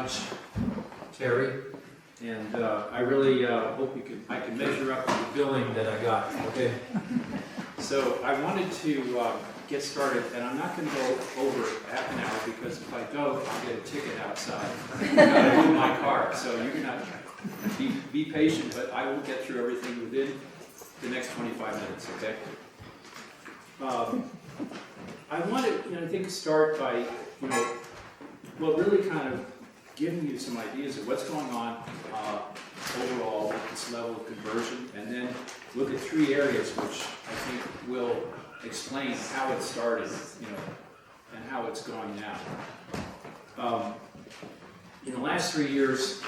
much, Terry. And I really hope I can measure up to the billing that I got, okay? So I wanted to get started, and I'm not going to go over half an hour because if I don't, I'll get a ticket outside. I've got to move my car, so you're going to be patient, but I will get through everything within the next 25 minutes, okay? I wanted, I think, to start by, well, really kind of giving you some ideas of what's going on overall with this level of conversion, and then look at three areas which I think will explain how it started, and how it's going now. In the last 3 years,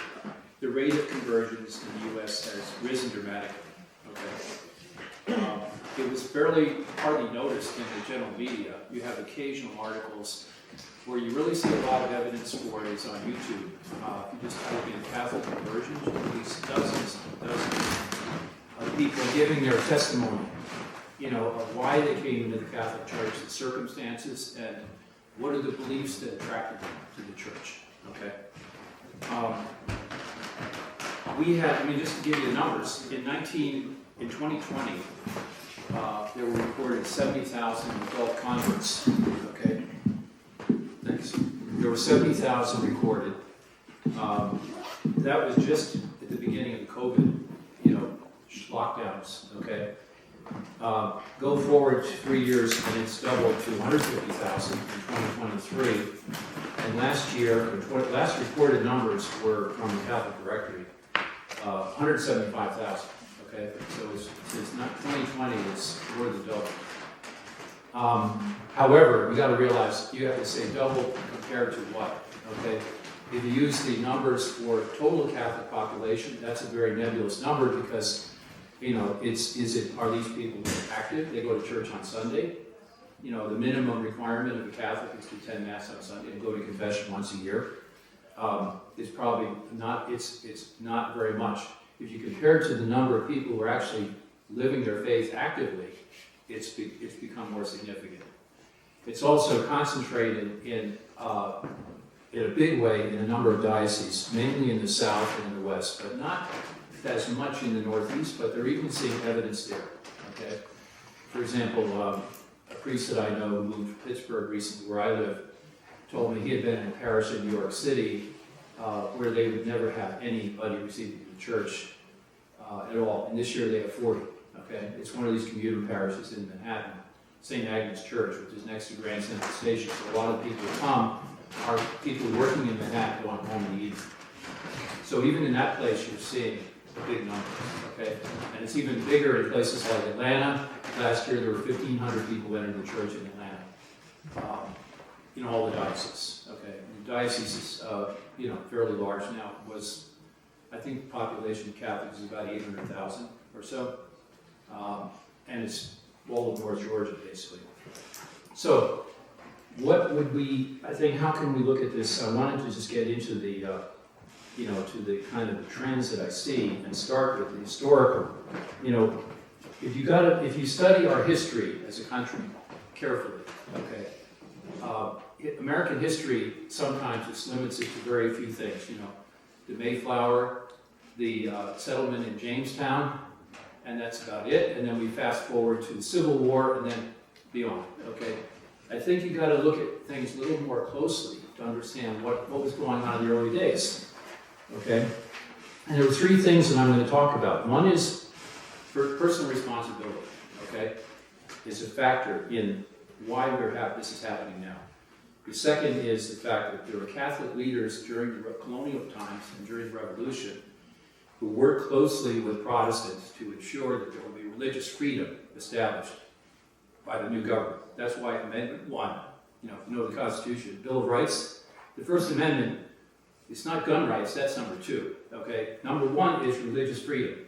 the rate of conversions in the U.S. has risen dramatically. Okay, it was hardly noticed in the general media. You have occasional articles. Where you really see a lot of evidence for it is on YouTube. If you just type in Catholic conversions, you see dozens and dozens of people giving their testimony, of why they came into the Catholic Church, the circumstances, and what are the beliefs that attracted them to the church. Okay. We had, just to give you the numbers, in 2020, there were reported 70,000 adult converts. Okay. There were 70,000 recorded. That was just at the beginning of the COVID, lockdowns. Okay. Go forward 3 years, and it's doubled to 150,000 in 2023. And last year, last reported numbers were from the Catholic Directory, 175,000. Okay. So it's not 2020. It's more than double. However, we got to realize you have to say double compared to what, okay? If you use the numbers for total Catholic population, that's a very nebulous number because, are these people active? They go to church on Sunday. The minimum requirement of a Catholic is to attend Mass on Sunday and go to confession once a year. It's probably not, it's not very much. If you compare it to the number of people who are actually living their faith actively, it's become more significant. It's also concentrated in a big way in a number of dioceses, mainly in the south and in the west, but not as much in the northeast, but they're even seeing evidence there. Okay. For example, a priest that I know who moved to Pittsburgh recently, where I live, told me he had been in a parish in New York City where they would never have anybody receiving the church at all. And this year they have 40. Okay, it's one of these commuter parishes in Manhattan, St. Agnes Church, which is next to Grand Central Station. So a lot of people who come are people working in Manhattan going home in the evening. So even in that place, you're seeing a big number. Okay, and it's even bigger in places like Atlanta. Last year, there were 1,500 people entered the church in Atlanta. In all the dioceses. Okay, and the diocese is fairly large now. I think the population of Catholics is about 800,000 or so. And it's all of North Georgia, basically. So, what would how can we look at this? I wanted to just get into the, to the kind of the trends that I see and start with the historical. If you study our history as a country carefully, okay, American history sometimes just limits it to very few things, the Mayflower, the settlement in Jamestown, and that's about it. And then we fast forward to the Civil War and then beyond, okay? I think you got to look at things a little more closely to understand what was going on in the early days, okay? And there were three things that I'm going to talk about. One is personal responsibility, okay? Is a factor in why this is happening now. The second is the fact that there were Catholic leaders during the colonial times and during the Revolution who worked closely with Protestants to ensure that there would be religious freedom established by the new government. That's why Amendment 1, the Constitution, Bill of Rights, the First Amendment, it's not gun rights, that's number 2, okay? Number 1 is religious freedom.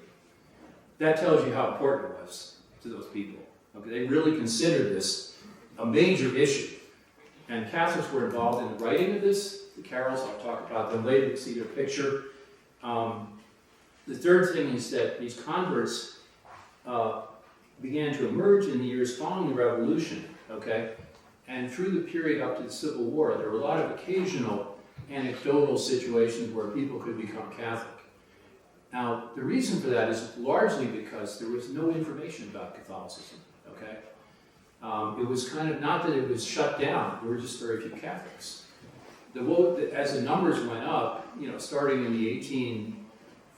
That tells you how important it was to those people, okay? They really considered this a major issue. And Catholics were involved in the writing of this, the carols, I'll talk about them later, you see their picture. The third thing is that these converts began to emerge in the years following the Revolution, okay? And through the period up to the Civil War, there were a lot of occasional anecdotal situations where people could become Catholic. Now, the reason for that is largely because there was no information about Catholicism, okay? It was kind of, not that it was shut down, there were just very few Catholics. As the numbers went up, starting in the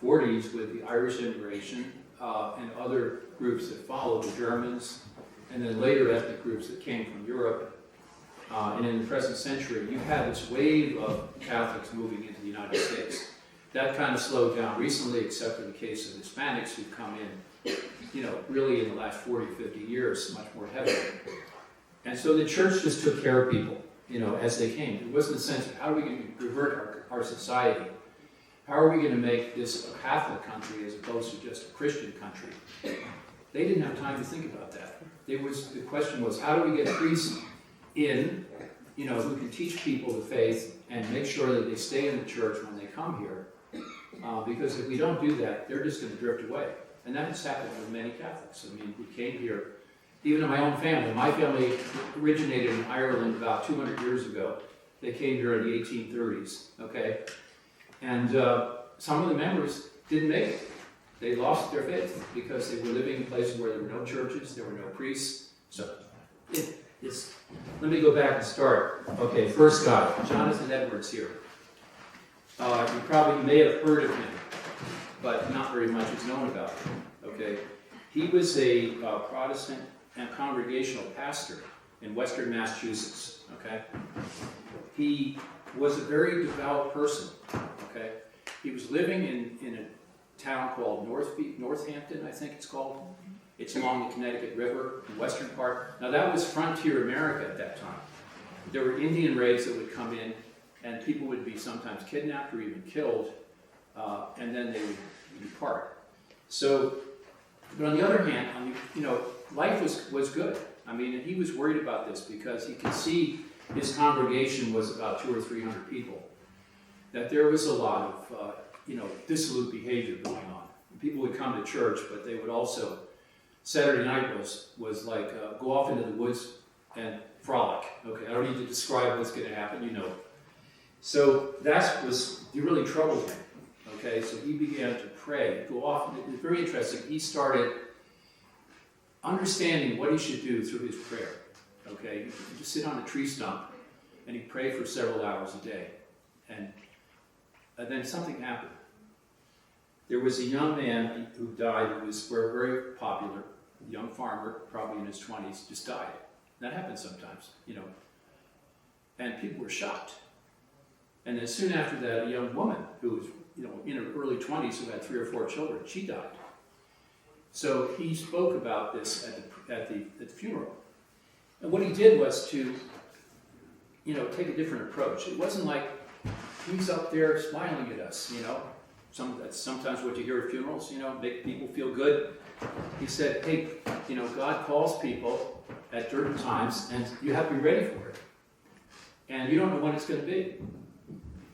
1840s with the Irish immigration and other groups that followed, the Germans, and then later ethnic groups that came from Europe, and in the present century, you had this wave of Catholics moving into the United States. That kind of slowed down recently, except in the case of Hispanics who've come in, really in the last 40, 50 years, much more heavily. And so the church just took care of people, as they came. It wasn't a sense of how are we going to revert our society? How are we going to make this a Catholic country as opposed to just a Christian country? They didn't have time to think about that. The question was, how do we get priests in, who can teach people the faith and make sure that they stay in the church when they come here? Because if we don't do that, they're just going to drift away. And that has happened with many Catholics. I mean, we came here, even in my own family. My family originated in Ireland about 200 years ago. They came here in the 1830s, okay? And some of the members didn't make it. They lost their faith because they were living in places where there were no churches, there were no priests. So, let me go back and start. Okay, first guy, Jonathan Edwards here. You probably may have heard of him, but not very much is known about him, okay? He was a Protestant and congregational pastor in Western Massachusetts, okay? He was a very devout person, okay? He was living in a town called Northampton, I think it's called. It's along the Connecticut River, the western part. Now that was frontier America at that time. There were Indian raids that would come in, and people would be sometimes kidnapped or even killed, and then they would depart. So, but on the other hand, life was good. I mean, he was worried about this because he could see his congregation was about 200 or 300 people. That there was a lot of, dissolute behavior going on. People would come to church, but they would also, Saturday night was like, go off into the woods and frolic. Okay, I don't need to describe what's going to happen, So that really troubled him. Okay, so he began to pray, go off. It's very interesting. He started understanding what he should do through his prayer. Okay, he'd just sit on a tree stump and he'd pray for several hours a day. And then something happened. There was a young man who died who was very popular, a young farmer, probably in his 20s, just died. That happens sometimes, And people were shocked. And then soon after that, a young woman who was, in her early 20s, who had 3 or 4 children, she died. So he spoke about this at the funeral. And what he did was to, take a different approach. It wasn't like he's up there smiling at us, That's sometimes what you hear at funerals, make people feel good. He said, hey, God calls people at certain times, and you have to be ready for it. And you don't know when it's going to be.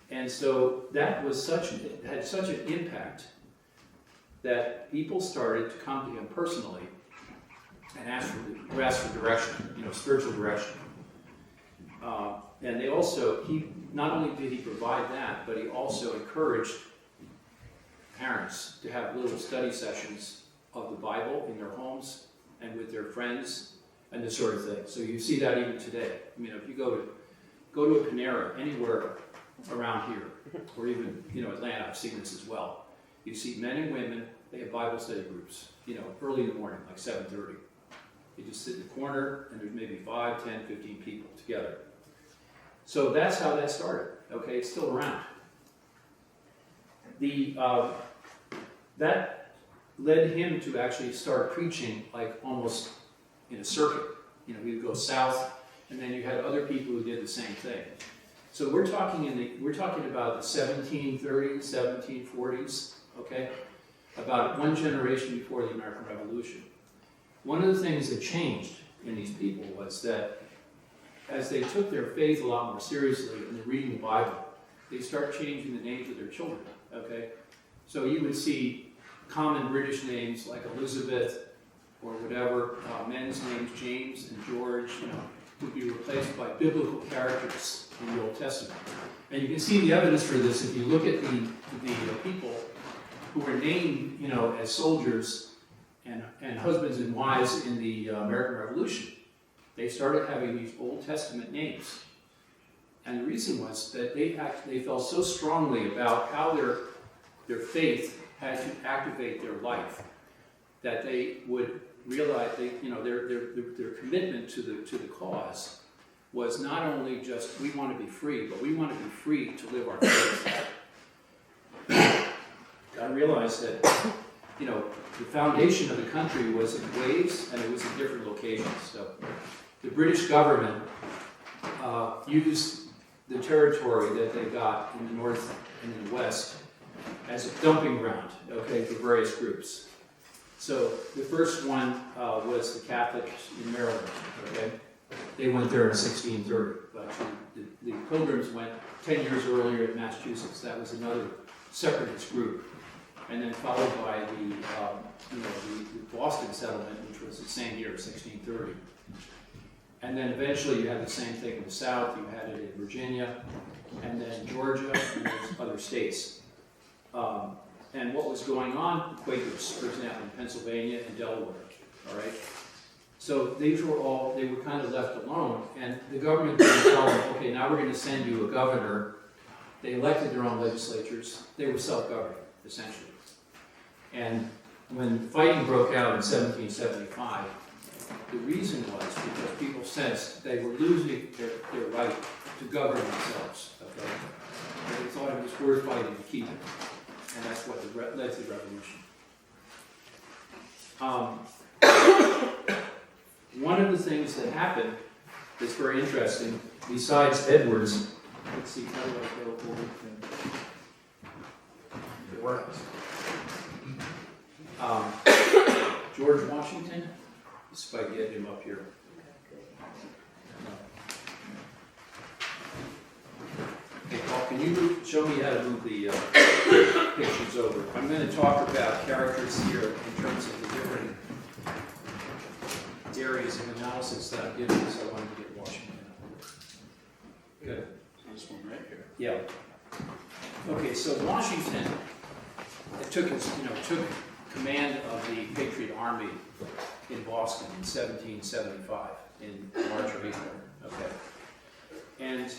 And so that was had such an impact that people started to come to him personally and ask for direction, spiritual direction. And they also, not only did he provide that, but he also encouraged parents to have little study sessions of the Bible in their homes and with their friends and this sort of thing. So you see that even today. If you go to a Panera anywhere around here, or even Atlanta, I've seen this as well. You see men and women, they have Bible study groups, early in the morning, like 7:30. They just sit in the corner, and there's maybe 5, 10, 15 people together. So that's how that started. Okay, it's still around. That led him to actually start preaching like almost in a circuit. He would go south, and then you had other people who did the same thing. So we're talking about the 1730s, 1740s, okay? About one generation before the American Revolution. One of the things that changed in these people was that as they took their faith a lot more seriously and they're reading the Bible, they start changing the names of their children, okay? So you would see common British names like Elizabeth or whatever, men's names, James and George, would be replaced by biblical characters in the Old Testament. And you can see the evidence for this if you look at the people who were named, as soldiers and husbands and wives in the American Revolution. They started having these Old Testament names. And the reason was that they felt so strongly about how their faith had to activate their life that they would realize their commitment to the cause was not only just we want to be free, but we want to be free to live our faith. I realized that the foundation of the country was in waves and it was in different locations. So the British government used the territory that they got in the north and in the west as a dumping ground, for various groups. So the first one was the Catholics in Maryland, They went there in 1630, but the Pilgrims went 10 years earlier in Massachusetts. That was another separatist group. And then followed by the Boston settlement, which was the same year, 1630. And then eventually you had the same thing in the South. You had it in Virginia, and then Georgia, and there's other states. And what was going on, Quakers, for example, in Pennsylvania and Delaware, all right? So they were kind of left alone, and the government didn't tell them, okay, now we're going to send you a governor. They elected their own legislatures. They were self-governing, essentially. And when fighting broke out in 1775, the reason was because people sensed they were losing their right to govern themselves, And they thought it was worth fighting to keep it. And that's what led to the revolution. One of the things that happened that's very interesting, besides Edwards, let's see, how do I go over it works. George Washington, if I get him up here. Hey, Paul, can you show me how to move the pictures over? I'm going to talk about characters here in terms of the different areas of analysis that I'm giving, so I wanted to get Washington up here. Good. This one right here. Yeah. Okay, so Washington took command of the Patriot Army in Boston in 1775, in March or April. And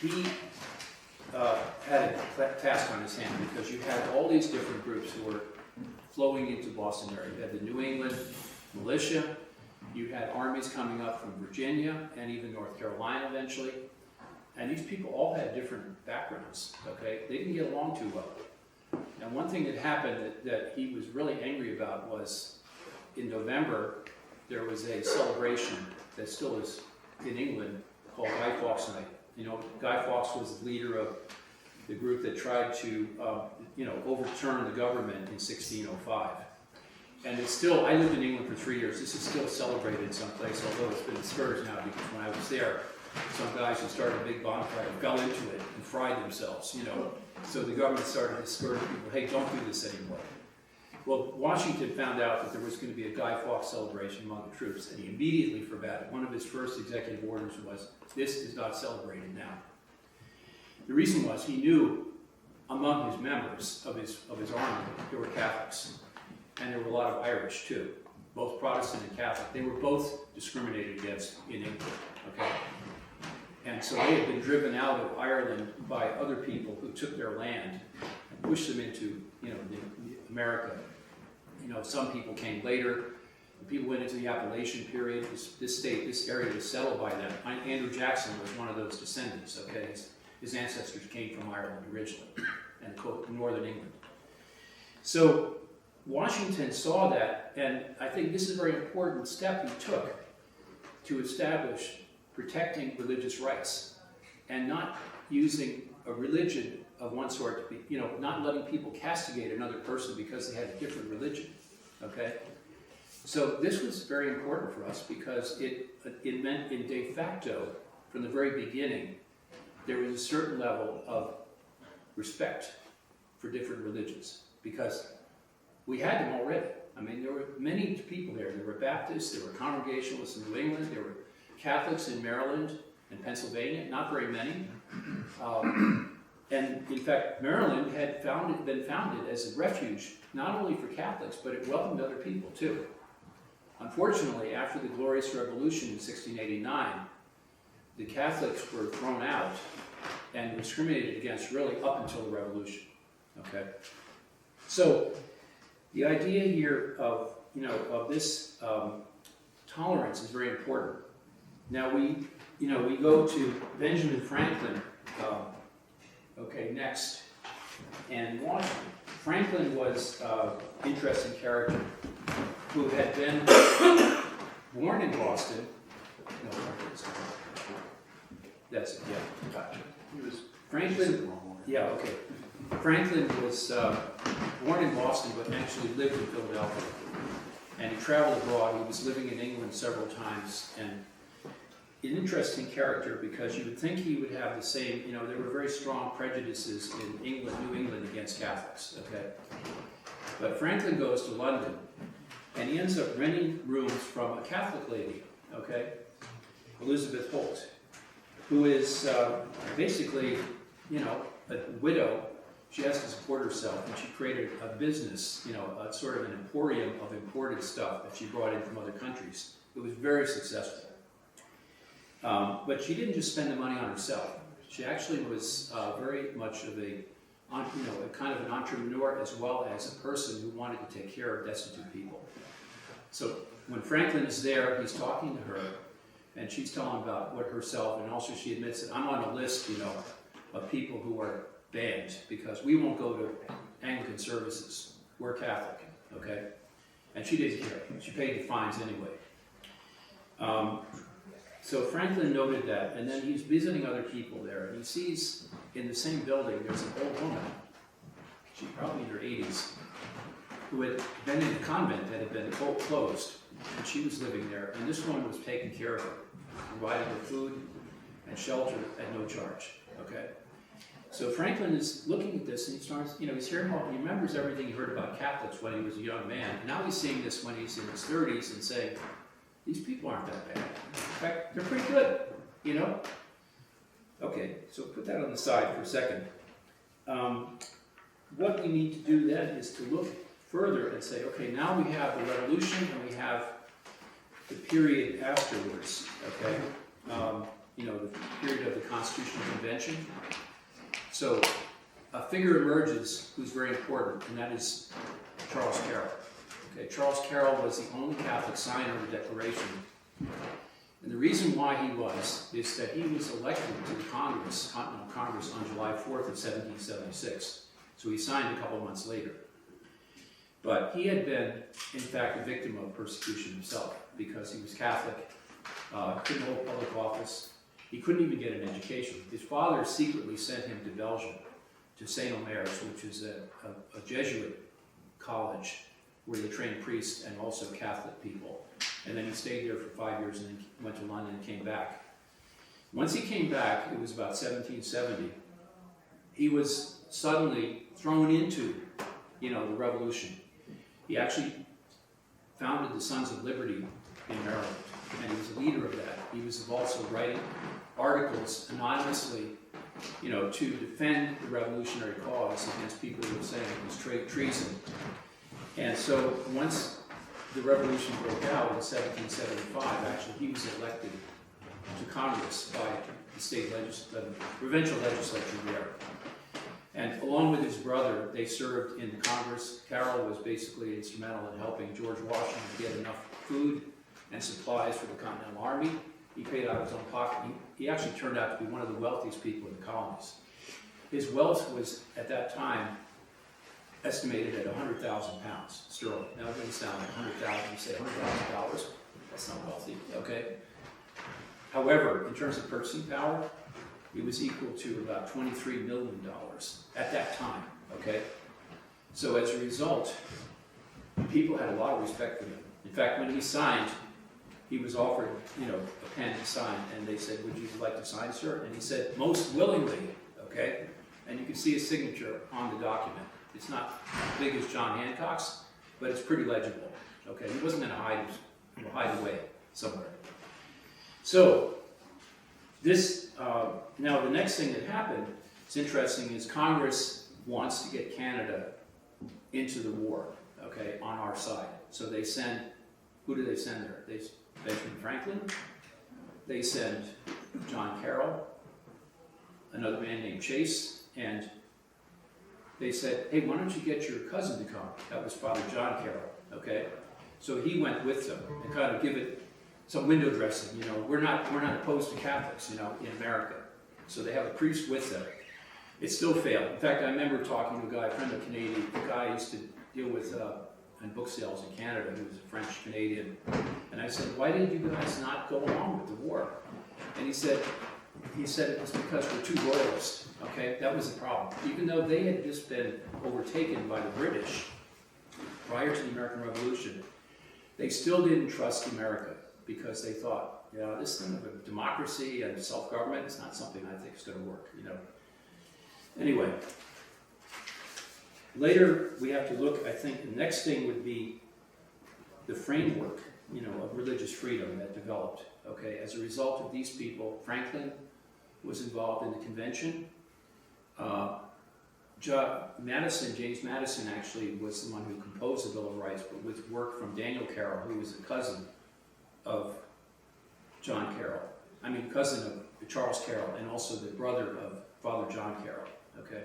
he had a task on his hand because you had all these different groups who were flowing into Boston area. You had the New England militia, you had armies coming up from Virginia and even North Carolina eventually. And these people all had different backgrounds, They didn't get along too well. And one thing that happened that he was really angry about was in November, there was a celebration that still is in England called Guy Fawkes Night. Guy Fawkes was the leader of the group that tried to, overturn the government in 1605. And it's still, I lived in England for 3 years, this is still celebrated in some place, although it's been discouraged now because when I was there, some guys who started a big bonfire fell into it and fried themselves, So the government started to discourage people, hey, don't do this anymore. Well, Washington found out that there was going to be a Guy Fawkes celebration among the troops, and he immediately forbade it. One of his first executive orders was, this is not celebrated now. The reason was he knew among his members of his army, there were Catholics, and there were a lot of Irish too, both Protestant and Catholic. They were both discriminated against in England, And so they had been driven out of Ireland by other people who took their land and pushed them into, America. Some people came later. People went into the Appalachian period. This area was settled by them. Andrew Jackson was one of those descendants, His ancestors came from Ireland originally, and northern England. So Washington saw that, and I think this is a very important step he took to establish protecting religious rights and not using a religion of one sort to be, not letting people castigate another person because they had a different religion, So this was very important for us because it meant in de facto, from the very beginning, there was a certain level of respect for different religions because we had them already. There were many people there. There were Baptists, there were Congregationalists in New England, there were Catholics in Maryland, and Pennsylvania, not very many. And in fact, Maryland had been founded as a refuge, not only for Catholics, but it welcomed other people too. Unfortunately, after the Glorious Revolution in 1689, the Catholics were thrown out and discriminated against really up until the Revolution. Okay, so the idea here of this tolerance is very important. Now we go to Benjamin Franklin. Next, and Washington. Franklin was an interesting character who had been born in Boston. No, that's it. Yeah, gotcha. He was Franklin. Yeah, okay. Franklin was born in Boston, but actually lived in Philadelphia, and he traveled abroad. He was living in England several times, and an interesting character because you would think he would have the same, there were very strong prejudices in England, New England against Catholics, okay? But Franklin goes to London and he ends up renting rooms from a Catholic lady, okay? Elizabeth Holt, who is basically, a widow. She has to support herself, and she created a business, a sort of an emporium of imported stuff that she brought in from other countries. It was very successful. But she didn't just spend the money on herself. She actually was very much of a kind of an entrepreneur as well as a person who wanted to take care of destitute people. So when Franklin is there, he's talking to her, and she's telling about what herself, and also she admits that I'm on a list, of people who are banned because we won't go to Anglican services. We're Catholic, okay? And she didn't care. She paid the fines anyway. So Franklin noted that, and then he's visiting other people there, and he sees in the same building there's an old woman, she's probably in her 80s, who had been in a convent that had been closed, and she was living there, and this woman was taking care of her, providing her food and shelter at no charge, okay? So Franklin is looking at this, and he starts, he's hearing he remembers everything he heard about Catholics when he was a young man, and now he's seeing this when he's in his 30s and saying, these people aren't that bad. In fact, they're pretty good, Okay, so put that on the side for a second. What we need to do then is to look further and say, okay, now we have the revolution and we have the period afterwards, okay? The period of the Constitutional Convention. So a figure emerges who's very important, and that is Charles Carroll. Okay, Charles Carroll was the only Catholic signer of the Declaration. And the reason why he was is that he was elected to the Congress, Continental Congress, on July 4th of 1776. So he signed a couple of months later. But he had been, in fact, a victim of persecution himself because he was Catholic, couldn't hold public office. He couldn't even get an education. His father secretly sent him to Belgium, to St. Omer's, which is a Jesuit college where they trained priests and also Catholic people. And then he stayed there for 5 years and then went to London and came back. Once he came back, it was about 1770, he was suddenly thrown into, the revolution. He actually founded the Sons of Liberty in Maryland, and he was a leader of that. He was also writing articles anonymously, to defend the revolutionary cause against people who were saying it was treason. And so once the revolution broke out in 1775, actually he was elected to Congress by the provincial legislature there. And along with his brother, they served in Congress. Carroll was basically instrumental in helping George Washington get enough food and supplies for the Continental Army. He paid out of his own pocket. He actually turned out to be one of the wealthiest people in the colonies. His wealth was, at that time, estimated at 100,000 pounds sterling. Now it doesn't sound like 100,000, you say $100,000, that's not wealthy, okay? However, in terms of purchasing power, it was equal to about $23 million at that time, okay? So as a result, people had a lot of respect for him. In fact, when he signed, he was offered, a pen to sign, and they said, would you like to sign, sir? And he said, most willingly, okay? And you can see his signature on the document. It's not as big as John Hancock's, but it's pretty legible, okay? He wasn't going to hide away somewhere. So, Now the next thing that happened, it's interesting, is Congress wants to get Canada into the war, okay, on our side. So they send, who do they send there? Benjamin Franklin, they send John Carroll, another man named Chase, and they said, hey, why don't you get your cousin to come? That was Father John Carroll, okay? So he went with them and kind of give it some window dressing, you know. We're not opposed to Catholics, you know, in America. So they have a priest with them. It still failed. In fact, I remember talking to a guy, a friend of Canadian, the guy I used to deal with in book sales in Canada, who was a French Canadian. And I said, why did you guys not go along with the war? And he said it was because we're too royalist, okay? That was the problem. Even though they had just been overtaken by the British prior to the American Revolution, they still didn't trust America because they thought, you know, this thing of democracy and self-government is not something I think is going to work, you know. Anyway, later we have to look, I think the next thing would be the framework, you know, of religious freedom that developed, okay? As a result of these people, Franklin was involved in the convention. James Madison actually was the one who composed the Bill of Rights, but with work from Daniel Carroll, who was a cousin of John Carroll. I mean, cousin of Charles Carroll, and also the brother of Father John Carroll, okay?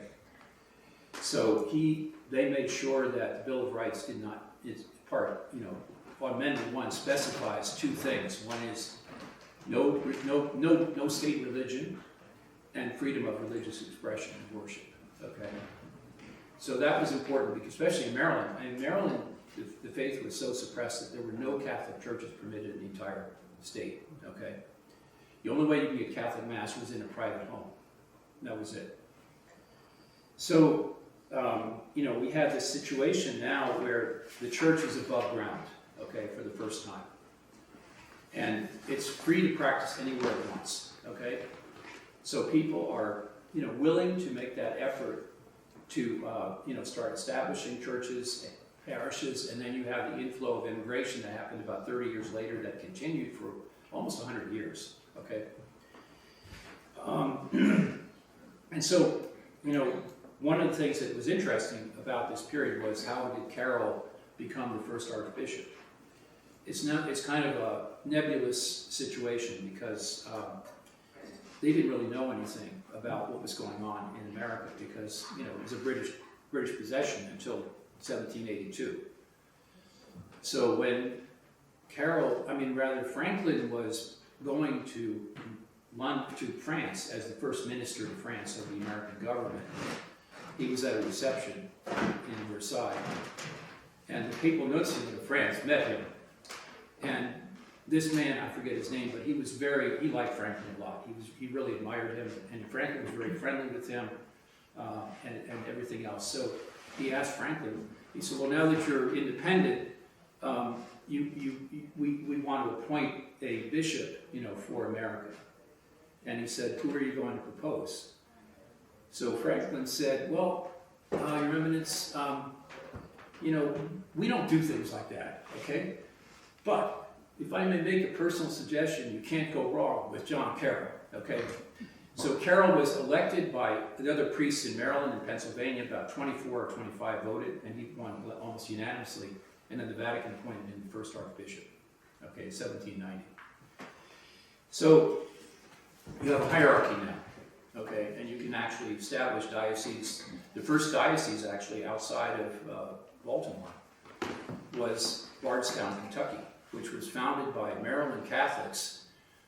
So they made sure that the Bill of Rights is part, you know, Amendment 1 specifies two things. One is no state religion and freedom of religious expression and worship, okay? So that was important, because especially in Maryland. In Maryland, the faith was so suppressed that there were no Catholic churches permitted in the entire state, okay? The only way you could get Catholic Mass was in a private home. That was it. So, you know, we have this situation now where the church is above ground, okay, for the first time. And it's free to practice anywhere it wants, okay? So people are, you know, willing to make that effort to, you know, start establishing churches, parishes, and then you have the inflow of immigration that happened about 30 years later that continued for almost 100 years, okay? And so, you know, one of the things that was interesting about this period was how did Carroll become the first archbishop? It's kind of a nebulous situation because they didn't really know anything about what was going on in America because, you know, it was a British possession until 1782. So when Franklin was going to France as the first minister to France of the American government, he was at a reception in Versailles. And the people noticing in France met him. And this man, I forget his name, but he liked Franklin a lot. He really admired him, and Franklin was very friendly with him and everything else. So he asked Franklin, he said, well, now that you're independent, we want to appoint a bishop, you know, for America. And he said, who are you going to propose? So Franklin said, well, Your Eminence, you know, we don't do things like that, okay? But if I may make a personal suggestion, you can't go wrong with John Carroll, okay? So Carroll was elected by the other priests in Maryland and Pennsylvania, about 24 or 25 voted, and he won almost unanimously, and then the Vatican appointed him the first archbishop, okay, 1790. So you have a hierarchy now, okay, and you can actually establish dioceses. The first diocese actually outside of Baltimore was Bardstown, Kentucky, which was founded by Maryland Catholics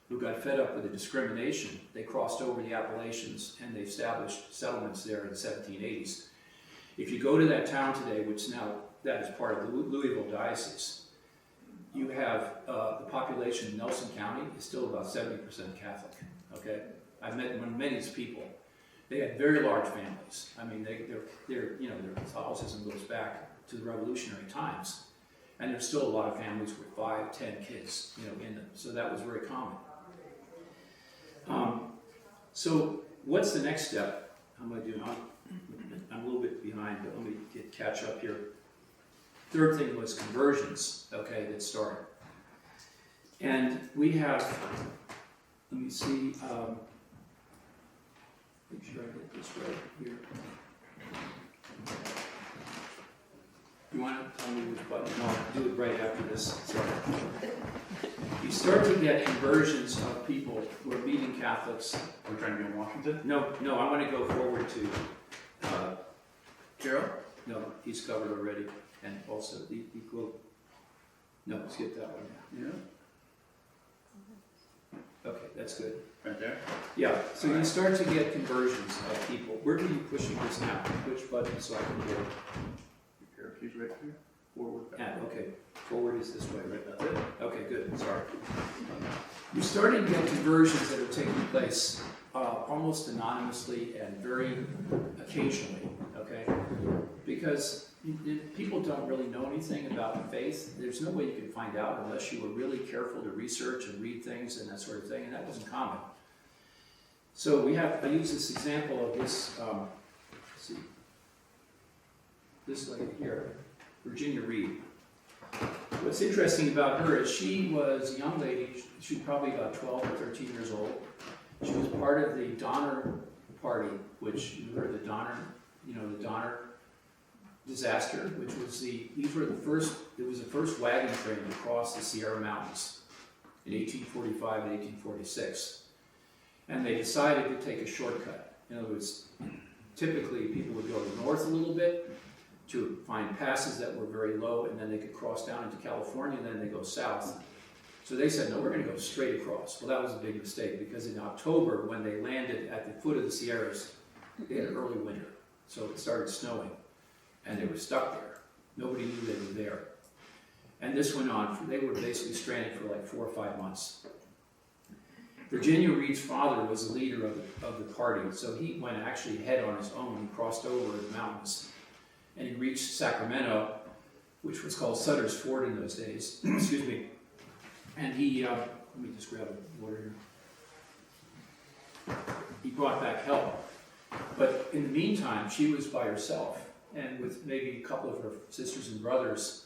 who got fed up with the discrimination. They crossed over the Appalachians and they established settlements there in the 1780s. If you go to that town today, which now that is part of the Louisville Diocese, you have the population in Nelson County is still about 70% Catholic. Okay, I've met many of these people. They had very large families. I mean, their Catholicism goes back to the Revolutionary times, and there's still a lot of families with 5, 10 kids, you know, in them. So that was very common. So what's the next step? I'm going to do. I'm a little bit behind, but let me catch up here. Third thing was conversions. Okay, that started, and we have let me see, make sure I get this right here. You want to tell me which button? No, I'll do it right after this. Sorry. You start to get conversions of people who are meeting Catholics. We're trying to be in Washington? No, I want to go forward to Carol? No, he's covered already. And also the equal. No, skip that one. Yeah. Okay, that's good. Right there? Yeah, so you start to get conversions of people. Where are you pushing this now? Which button so I can get it? Your keys right here. Forward. Okay, forward is this way, right? That's it. Okay, good, sorry. You're starting to get conversions that are taking place almost anonymously and very occasionally, okay? Because people don't really know anything about the faith. There's no way you can find out unless you were really careful to research and read things and that sort of thing, and that wasn't common. So I use this example of this, let's see, this lady here, Virginia Reed. What's interesting about her is she was a young lady, she was probably about 12 or 13 years old. She was part of the Donner Party, which you heard the Donner, the Donner disaster, which was it was the first wagon train to cross the Sierra Mountains in 1845 and 1846. And they decided to take a shortcut. In other words, typically people would go north a little bit to find passes that were very low, and then they could cross down into California, and then they go south. So they said, no, we're going to go straight across. Well, that was a big mistake, because in October, when they landed at the foot of the Sierras, they had an early winter. So it started snowing, and they were stuck there. Nobody knew they were there. And this went on. They were basically stranded for like 4 or 5 months. Virginia Reed's father was the leader of the party, so he went actually ahead on his own. He crossed over the mountains, and he reached Sacramento, which was called Sutter's Fort in those days. Excuse me. And he, let me just grab a water here. He brought back help. But in the meantime, she was by herself, and with maybe a couple of her sisters and brothers.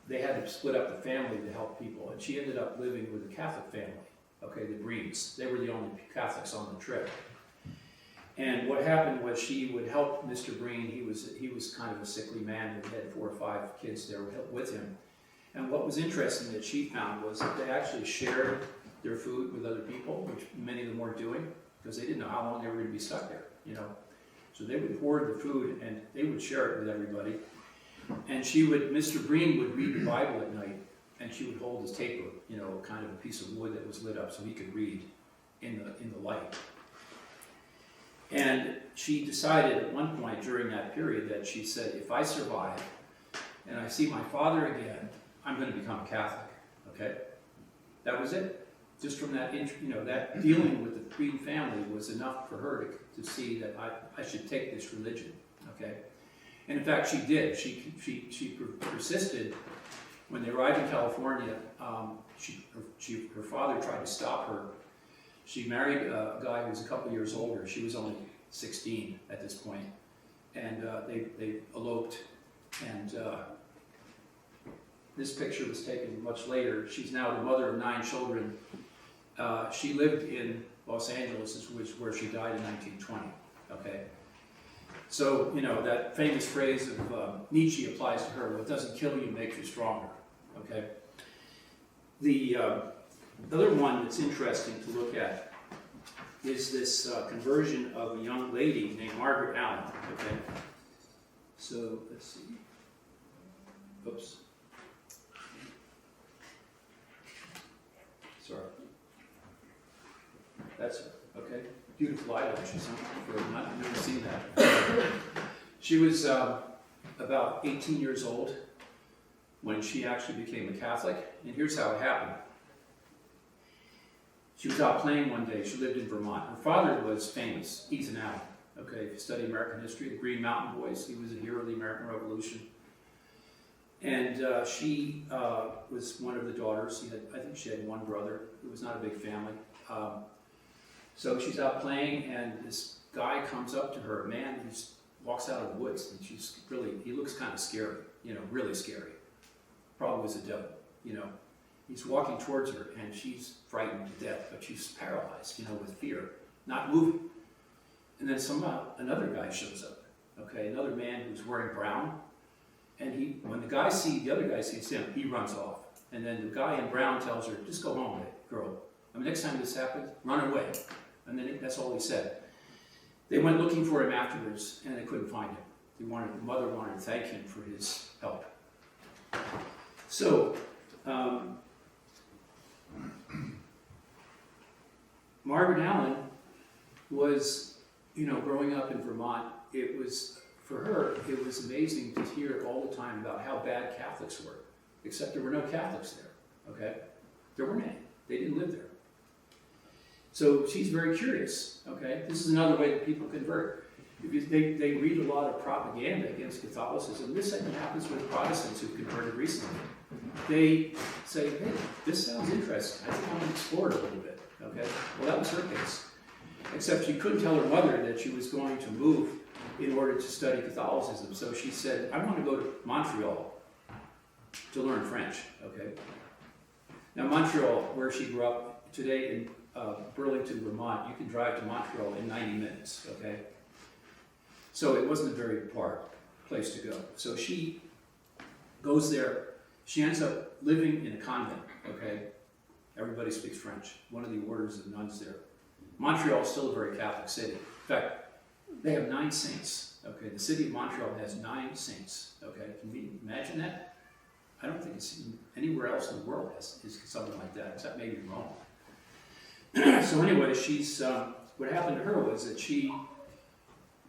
They had to split up the family to help people, and she ended up living with a Catholic family, okay, the Breeds. They were the only Catholics on the trip. And what happened was she would help Mr. Breen. He was kind of a sickly man who had 4 or 5 kids there with him. And what was interesting that she found was that they actually shared their food with other people, which many of them weren't doing, because they didn't know how long they were going to be stuck there, So they would hoard the food, and they would share it with everybody. And Mr. Breen would read the Bible at night, and she would hold his taper, kind of a piece of wood that was lit up so he could read in the light. And she decided at one point during that period that she said, if I survive and I see my father again, I'm going to become Catholic, okay? That was it. Just from that, that dealing with the Breen family was enough for her to see that I should take this religion, okay? And in fact, she did. She persisted. When they arrived in California, her father tried to stop her. She married a guy who was a couple years older. She was only 16 at this point. And they eloped. And this picture was taken much later. She's now the mother of 9 children. She lived in Los Angeles, which is where she died in 1920. Okay. So, that famous phrase of Nietzsche applies to her: what doesn't kill you makes you stronger, okay? The other one that's interesting to look at is this conversion of a young lady named Margaret Allen, okay? So, let's see. Oops. Sorry. That's it, okay? Beautiful eyelashes, huh? I've never seen that. She was about 18 years old when she actually became a Catholic, and here's how it happened. She was out playing one day. She lived in Vermont. Her father was famous, Ethan Allen. Okay, if you study American history, the Green Mountain Boys, he was a hero of the American Revolution. And she was one of the daughters. I think she had one brother. It was not a big family. So she's out playing, and this guy comes up to her, a man who walks out of the woods, and he looks kind of scary, really scary. Probably was a devil, he's walking towards her, and she's frightened to death, but she's paralyzed, with fear, not moving. And then somehow another guy shows up, okay, another man who's wearing brown, and when the other guy sees him, he runs off. And then the guy in brown tells her, just go home, girl. Next time this happens, run away. And then that's all he said. They went looking for him afterwards, and they couldn't find him. The mother wanted to thank him for his help. So, Margaret Allen was, growing up in Vermont, for her, it was amazing to hear all the time about how bad Catholics were, except there were no Catholics there, okay? There weren't any. They didn't live there. So she's very curious, okay? This is another way that people convert. They read a lot of propaganda against Catholicism. This happens with Protestants who've converted recently. They say, hey, this sounds interesting. I think I want to explore it a little bit, okay? Well, that was her case. Except she couldn't tell her mother that she was going to move in order to study Catholicism. So she said, I want to go to Montreal to learn French, okay? Now Montreal, where she grew up, today in Burlington, Vermont, you can drive to Montreal in 90 minutes, okay? So it wasn't a very far place to go. So she goes there. She ends up living in a convent, okay? Everybody speaks French. One of the orders of nuns there. Montreal is still a very Catholic city. In fact, they have 9 saints, okay? The city of Montreal has 9 saints, okay? Can we imagine that? I don't think it's anywhere else in the world is something like that, except maybe Rome. So anyway, what happened to her was that she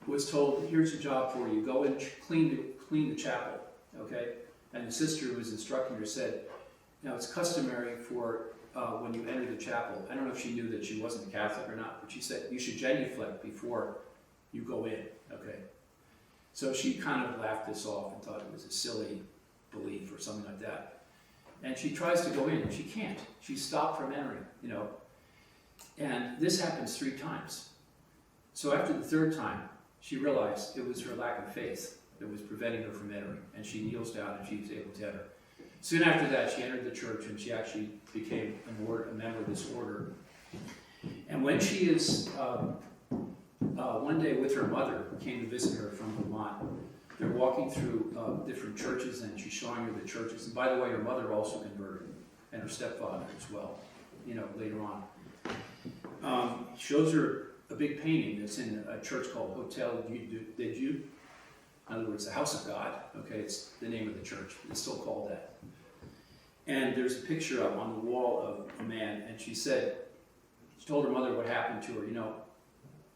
was told, here's your job for you, go and clean the chapel, okay? And the sister who was instructing her said, now it's customary for when you enter the chapel, I don't know if she knew that she wasn't a Catholic or not, but she said you should genuflect before you go in, okay? So she kind of laughed this off and thought it was a silly belief or something like that. And she tries to go in and she can't. She's stopped from entering, And this happens 3 times. So after the 3rd time, she realized it was her lack of faith that was preventing her from entering. And she kneels down and she was able to enter. Soon after that, she entered the church and she actually became a member of this order. And when she is, one day with her mother, who came to visit her from Vermont, they're walking through different churches and she's showing her the churches. And by the way, her mother also converted, and her stepfather as well, later on. Shows her a big painting that's in a church called Hotel de Dieu. In other words, the House of God. Okay, it's the name of the church. It's still called that. And there's a picture up on the wall of a man, and she told her mother what happened to her.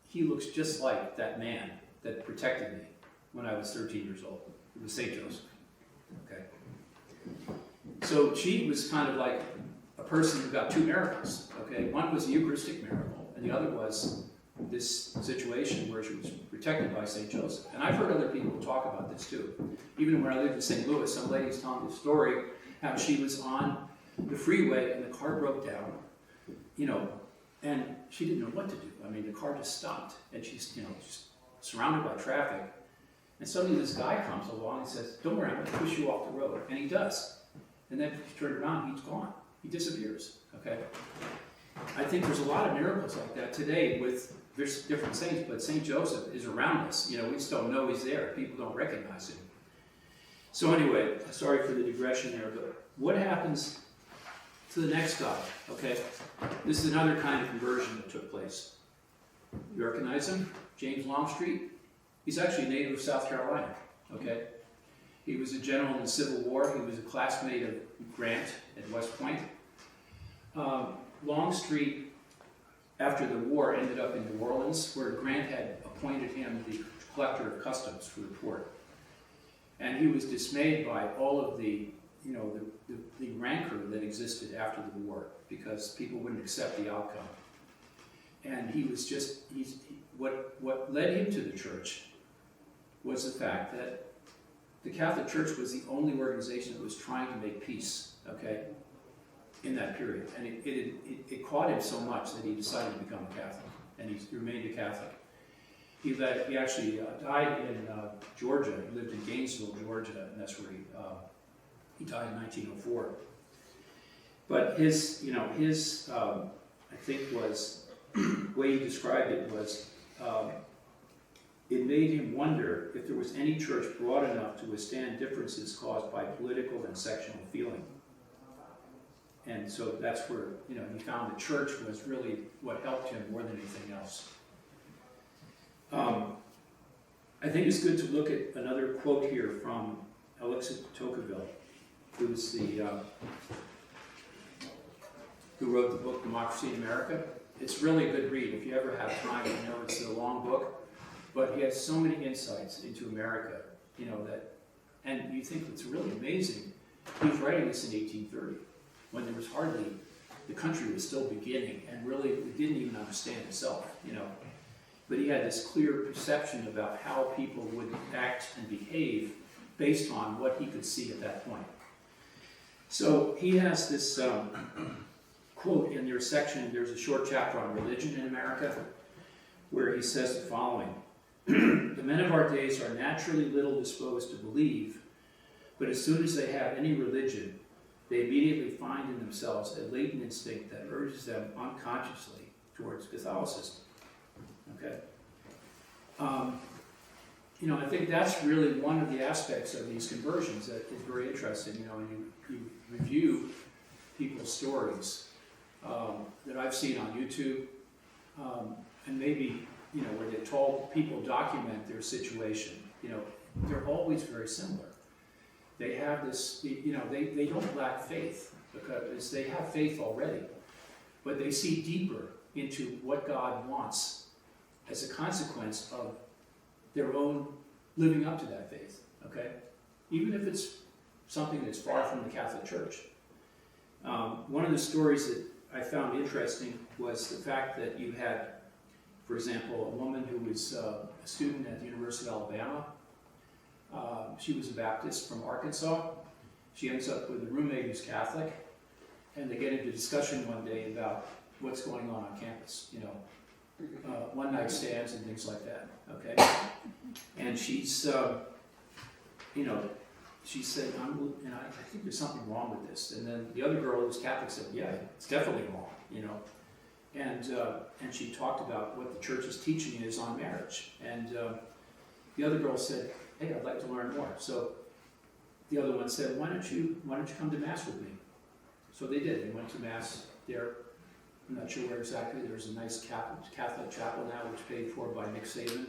He looks just like that man that protected me when I was 13 years old. It was St. Joseph. Okay. So she was kind of like a person who got 2 miracles. Okay, one was a Eucharistic miracle, and the other was this situation where she was protected by St. Joseph. And I've heard other people talk about this too. Even when I lived in St. Louis, some lady's telling me a story how she was on the freeway and the car broke down, and she didn't know what to do. I mean, the car just stopped, and she's, just surrounded by traffic. And suddenly this guy comes along and says, don't worry, I'm going to push you off the road. And he does. And then she turned around, he's gone. He disappears, okay? I think there's a lot of miracles like that today with different saints, but St. Joseph is around us. We just don't know he's there. People don't recognize him. So anyway, sorry for the digression there, but what happens to the next guy, okay? This is another kind of conversion that took place. You recognize him? James Longstreet? He's actually a native of South Carolina, okay? He was a general in the Civil War. He was a classmate of Grant at West Point. Longstreet, after the war, ended up in New Orleans, where Grant had appointed him the collector of customs for the port. And he was dismayed by all of the rancor that existed after the war, because people wouldn't accept the outcome. And what led him to the church was the fact that the Catholic Church was the only organization that was trying to make peace, okay, in that period. And it caught him so much that he decided to become a Catholic, and he remained a Catholic. He actually died in Georgia. He lived in Gainesville, Georgia, and that's where he died in 1904. But his, I think was, the way he described it was, it made him wonder if there was any church broad enough to withstand differences caused by political and sectional feeling. And so that's where, he found the church was really what helped him more than anything else. I think it's good to look at another quote here from Alexa Tocqueville, who's who wrote the book Democracy in America. It's really a good read if you ever have time. It's a long book, but he has so many insights into America, and you think it's really amazing. He was writing this in 1830, when there was hardly, the country was still beginning, and really it didn't even understand itself, But he had this clear perception about how people would act and behave based on what he could see at that point. So he has this quote in their section. There's a short chapter on religion in America where he says the following: "The men of our days are naturally little disposed to believe, but as soon as they have any religion, they immediately find in themselves a latent instinct that urges them unconsciously towards Catholicism." Okay. I think that's really one of the aspects of these conversions that is very interesting. And you review people's stories that I've seen on YouTube, and maybe where they told people document their situation. They're always very similar. They have this. They don't lack faith because they have faith already, but they see deeper into what God wants as a consequence of their own living up to that faith, okay? Even if it's something that's far from the Catholic Church. One of the stories that I found interesting was the fact that you had, for example, a woman who was a student at the University of Alabama. She was a Baptist from Arkansas. She ends up with a roommate who's Catholic, and they get into discussion one day about what's going on campus, one-night stands and things like that, okay? And she's, she said, I think there's something wrong with this. And then the other girl who was Catholic said, yeah, it's definitely wrong, And she talked about what the church's teaching is on marriage. And the other girl said, hey, I'd like to learn more. So the other one said, why don't you come to Mass with me? So they did. They went to Mass there. I'm not sure where exactly. There's a nice Catholic chapel now, which is paid for by Nick Saban.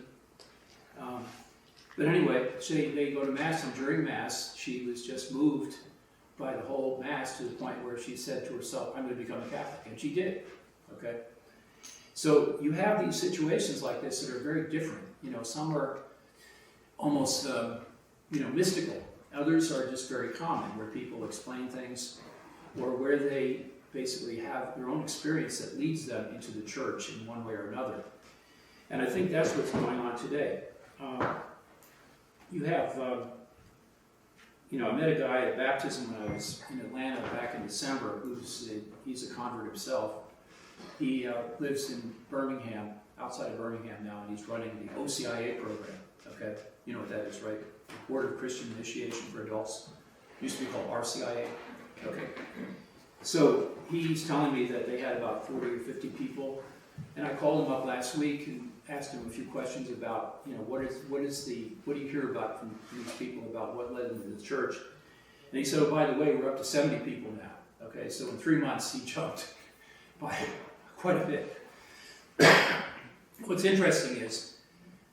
But anyway, so they go to Mass, and during Mass, she was just moved by the whole Mass to the point where she said to herself, I'm going to become a Catholic. And she did, okay? So you have these situations like this that are very different. Some are almost, mystical. Others are just very common, where people explain things, or where they basically have their own experience that leads them into the church in one way or another. And I think that's what's going on today. You have, I met a guy at baptism when I was in Atlanta back in December, he's a convert himself. He lives in Birmingham, outside of Birmingham now, and he's running the OCIA program, okay? You know what that is, right? Board of Christian Initiation for Adults. Used to be called RCIA, okay? So he's telling me that they had about 40 or 50 people, and I called him up last week and asked him a few questions about, what do you hear about from these people about what led them to the church? And he said, oh, by the way, we're up to 70 people now. Okay, so in 3 months he jumped by quite a bit. What's interesting is,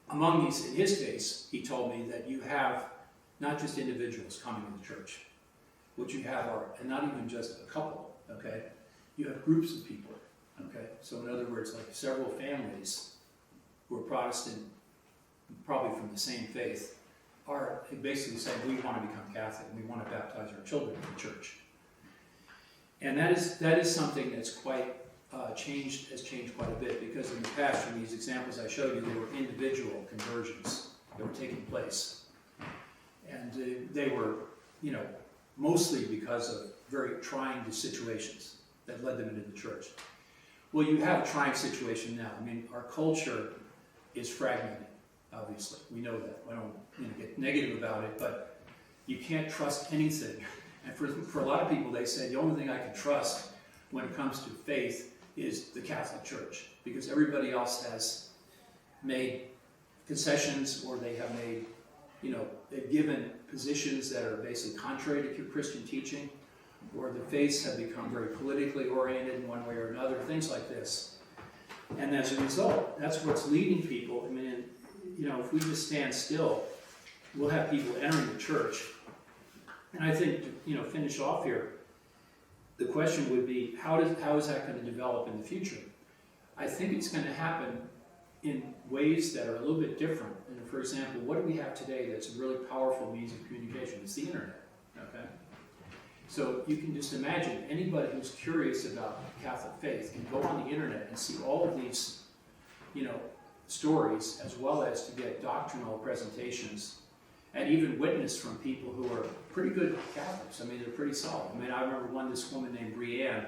among these, in his case, he told me that you have not just individuals coming to the church. What you have are, and not even just a couple, okay? You have groups of people, okay? So in other words, like several families who are Protestant, probably from the same faith, are basically saying, we want to become Catholic, and we want to baptize our children in the church. And that is something that's quite has changed quite a bit, because in the past, from these examples I showed you, there were individual conversions that were taking place. And they were, mostly because of very trying situations that led them into the church. Well, you have a trying situation now. I mean, our culture is fragmented, obviously. We know that. I don't get negative about it, but you can't trust anything And for a lot of people, they say the only thing I can trust when it comes to faith is the Catholic Church, because everybody else has made concessions, or they have made, they've given positions that are basically contrary to Christian teaching, or the faiths have become very politically oriented in one way or another, things like this. And as a result, that's what's leading people. I mean, if we just stand still, we'll have people entering the church. And I think, to finish off here, the question would be, how is that going to develop in the future? I think it's going to happen in ways that are a little bit different. And for example, what do we have today that's a really powerful means of communication? It's the internet, okay? So you can just imagine anybody who's curious about Catholic faith can go on the internet and see all of these, stories, as well as to get doctrinal presentations and even witness from people who are pretty good Catholics. I mean, they're pretty solid. I mean, I remember this woman named Brianne.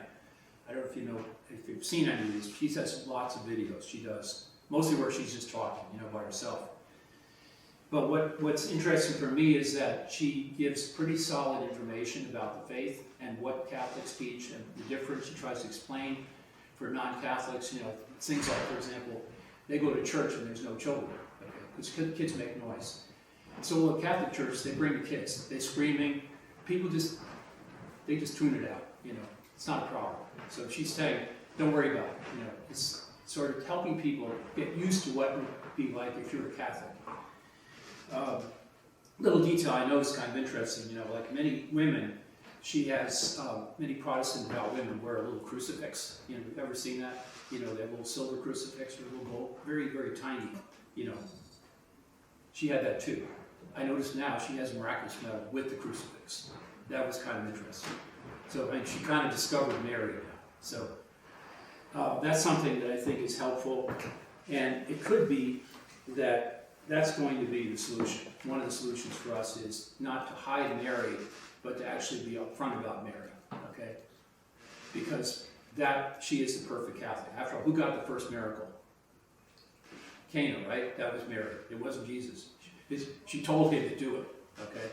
I don't know if you've seen any of these. She has lots of videos. She does. Mostly where she's just talking, by herself. But what's interesting for me is that she gives pretty solid information about the faith and what Catholics teach and the difference. She tries to explain for non-Catholics, things like, for example, they go to church and there's no children, because kids make noise. And so in the Catholic church, they bring the kids. They're screaming. People they just tune it out, It's not a problem. So she's saying, don't worry about it, It's sort of helping people get used to what it would be like if you're a Catholic. Little detail I know is kind of interesting, like many women, she has, many Protestant devout women wear a little crucifix. You've ever seen that? They have a little silver crucifix or a little gold, very, very tiny, She had that too. I noticed now she has a miraculous medal with the crucifix. That was kind of interesting. So she kind of discovered Mary now. So that's something that I think is helpful. And it could be that that's going to be the solution. One of the solutions for us is not to hide Mary, but to actually be upfront about Mary, okay? Because she is the perfect Catholic. After all, who got the first miracle? Cana, right? That was Mary. It wasn't Jesus. She told him to do it, okay?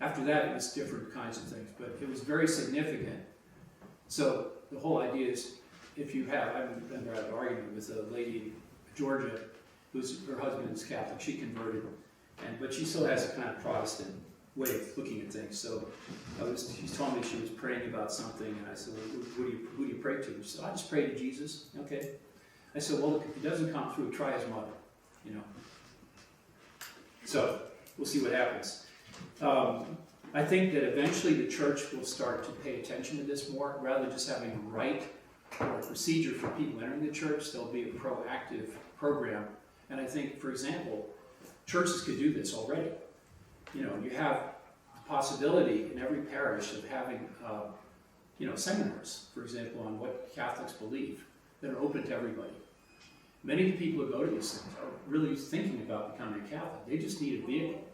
After that, it was different kinds of things, but it was very significant. So the whole idea is, if you have, I remember I had an argument with a lady in Georgia, her husband is Catholic. She converted, but she still has a kind of Protestant way of looking at things. So she told me she was praying about something, and I said, well, who do you pray to? She said, I just pray to Jesus. Okay. I said, well, look, if it doesn't come through, try his mother, So we'll see what happens. I think that eventually the church will start to pay attention to this more, rather than just having a rite or a procedure for people entering the church. There'll be a proactive program. And I think, for example, churches could do this already. You have the possibility in every parish of having, seminars, for example, on what Catholics believe that are open to everybody. Many of the people who go to these things are really thinking about becoming a Catholic. They just need a vehicle.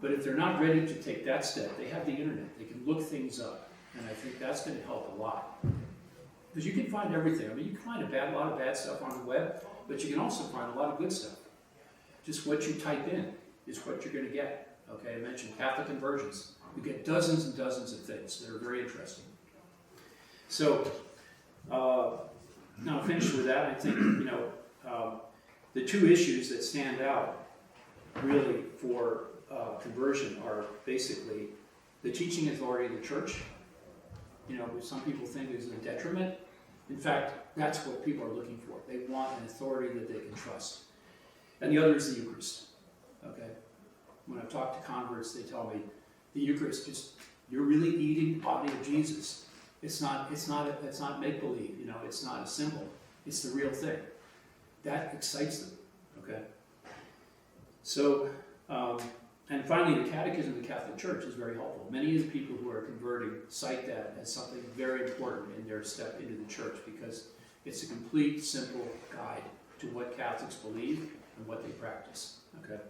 But if they're not ready to take that step, they have the internet. They can look things up. And I think that's going to help a lot. Because you can find everything. I mean, you can find a lot of bad stuff on the web, but you can also find a lot of good stuff. Just what you type in is what you're going to get. Okay, I mentioned Catholic conversions. You get dozens and dozens of things that are very interesting. So, now finish with that. I think, the two issues that stand out really for conversion are basically the teaching authority of the church, which some people think is a detriment. In fact, that's what people are looking for. They want an authority that they can trust. And the other is the Eucharist. Okay? When I've talked to converts, they tell me the Eucharist you're really eating the body of Jesus. It's not make-believe, it's not a symbol. It's the real thing. That excites them. Okay? So, and finally, the Catechism of the Catholic Church is very helpful. Many of the people who are converting cite that as something very important in their step into the church, because it's a complete, simple guide to what Catholics believe and what they practice. Okay?